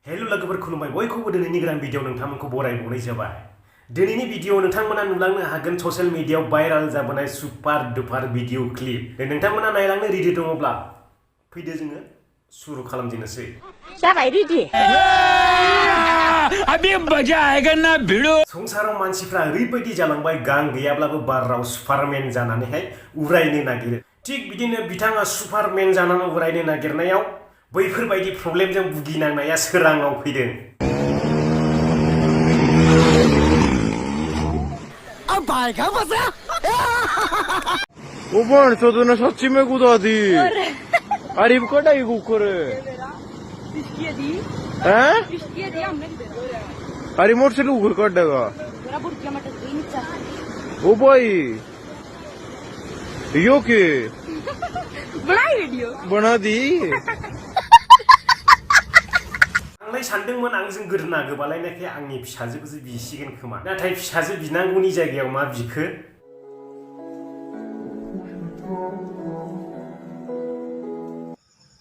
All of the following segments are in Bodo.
हेलो लोगोफोर खुलुमबाय बयखौबो दिनैनि गोदान भिडियोआव नोंथांमोनखौ बरायबावनाय जाबाय। दिनैनि भिडियोआव नोंथांमोना नुलांनो हागोन ससियेल मीडियायाव भाइराल जाबोनाय सुपार डुपार भिडियो क्लिप। नोंथांमोना नायलांनो रेडि दङब्ला फैदो जोङो सुरु खालामजेननोसै। जाबाय रेडि। अभी मजा आएगा ना भिड़ो। संसाराव मानसिफ्रा ओरैबायदि जालांबाय गां गैयाब्लाबो बाराव सुपारमेन जानानैहाय उरायनो नागिरो। थिग बिदिनो बिथाङा सुपारमेन जानानै उरायनो नागिरनायाव बैफोरबायदि प्रब्लेमजों भुगिनांनाया सोराङाव फैदों। 오번 저도 나 서치메 구다디. 아리 거다 이거 거래. 에? 아리 모르실 우거 거다가. ओ भाई यो के बनाई वीडियो बना दी आंलाय सानदोंमोन आंजों गोदोना गोबालायनायखाय आंनि फिसाजोखौसो बिसिगोन खोमा, नाथाय फिसाजो बिनांगौनि जायगायाव मा बिखो?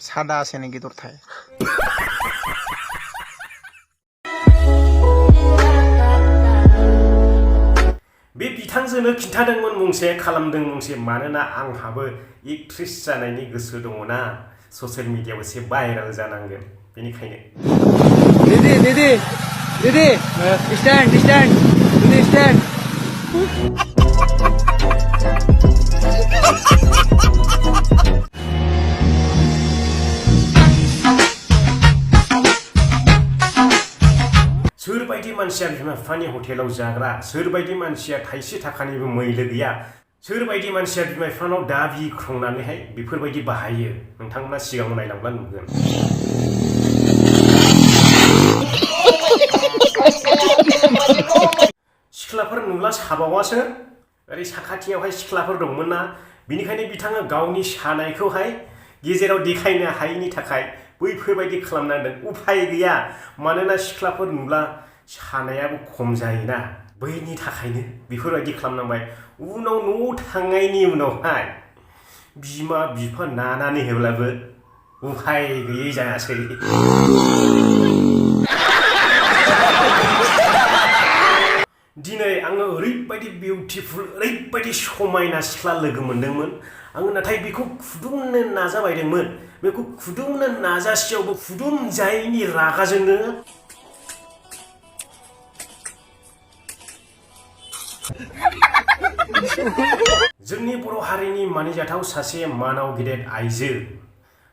सादा सेने गिदर थाय बे बिथांजोनो खिन्थादोंमोन मुंसे खालामदों मुंसे, मानोना आंहाबो एक्ट्रेस जानायनि गोसो दङना, ससियेल मीडियायाव एसे भाइराल जानांगोन, बेनिखायनो दीदी दीदी दीदी स्टैंड स्टैंड दीदी स्टैंड सोरबायदि मानसिया बिमा बिफानि हटेलाव जाग्रा, सोरबायदि मानसिया थाइसे थाखानिबो मैलो गैया, सोरबायदि मानसिया बिमा बिफानाव दाबि ख्रंनानैहाय बेफोरबायदि बाहायो, नोंथांमोना सिगाङाव नायलांब्ला नुगोन। सिख्लाफोर नुब्ला साबावासो, ओरै साखाथियावहाय सिख्लाफोर दंमोन ना, बिनिखायनो बिथाङा गावनि सानायखौहाय गेजेराव देखायनो हायैनि थाखाय बैफोरबायदि खालामनांदों। उफाय गैया, मानोना सिख्लाफोर नुब्ला सानायाबो खम जायोना, बैनि थाखायनो बेफोरबायदि खालामनांबाय। उनाव न'आव थांनायनि उनावहाय बिमा बिफा नानानै होब्लाबो उफाय गैयै जायासै। दिनै आङो ओरैबायदि बिउटिफुल, ओरैबायदि समायना सिख्ला लोगो मोनदोंमोन। आङो नाथाय बेखौ खुदुमनो नाजाबायदोंमोन। बेखौ खुदुमनो नाजासेयावबो खुदुमजायैनि रागाजोंनो जोंनि बर' हारिनि मानिजाथाव सासे मानाव गेदेर आइजो,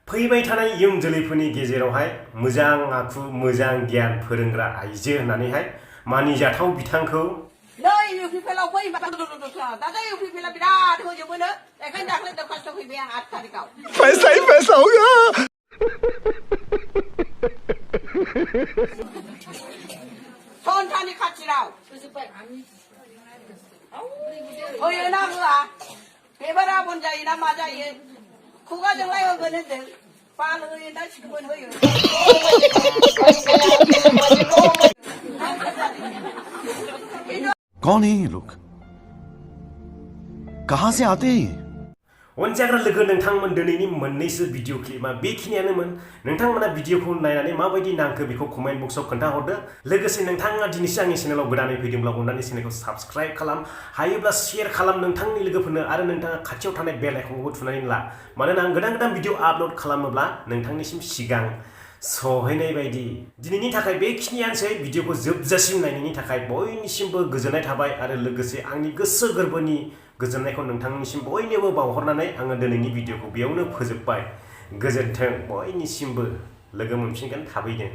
फैबाय थानाय इयुन जोलैफोरनि गेजेरावहाय मोजां आखु मोजां गियान फोरोंग्रा आइजो होननानैहाय मानिजाथाव बिथांखौ पैसा ही पैसा होगा 천천히 같이라오. 어여나 그아. 배바라 본자이나 맞아 이. 구가 정말 어거는데. 반어이나 시키면 어여. कौन है ये लोग? कहां से आते हैं? अनजाग्रा लोगो नोंथांमोन, दिनैनि मोननैसो भिडियो क्लिपा बेखिनियानोमोन। नोंथांमोना भिडियोखौ नायनानै माबायदि नांखो बेखौ कमेन्ट बक्सआव खोन्थाहरदो। लोगोसे नोंथाङा दिनैसो आंनि चेनेलाव गोदानै फैदोंब्ला अननानै चेनेलखौ साबस्क्राइब खालाम, हायोब्ला शेयार खालाम नोंथांनि लोगोफोरनो, आरो नोंथाङा खाथियाव थानाय बेल आइकनखौबो थुनानै ला, मानोना आं गोदान गोदान भिडियो आपल'ड खालामोब्ला नोंथांनिसिम सिगां सहैनाय बायदि। दिनैनि थाखाय बेखिनियानोसै। भिडियोखौ जोबजासिम नायनायनि थाखाय बयनिसिमबो गोजोननाय थाबाय, आरो लोगोसे आंनि गोसो गोरबोनि गोजोननायखौ नोंथांनिसिम बयनोबो बावहरनानै आङो दिनैनि भिडियोखौ बेयावनो फोजोबबाय। गोजोन्थों बयनिसिमबो, लोगो मोनफिनगोन थाबैनो।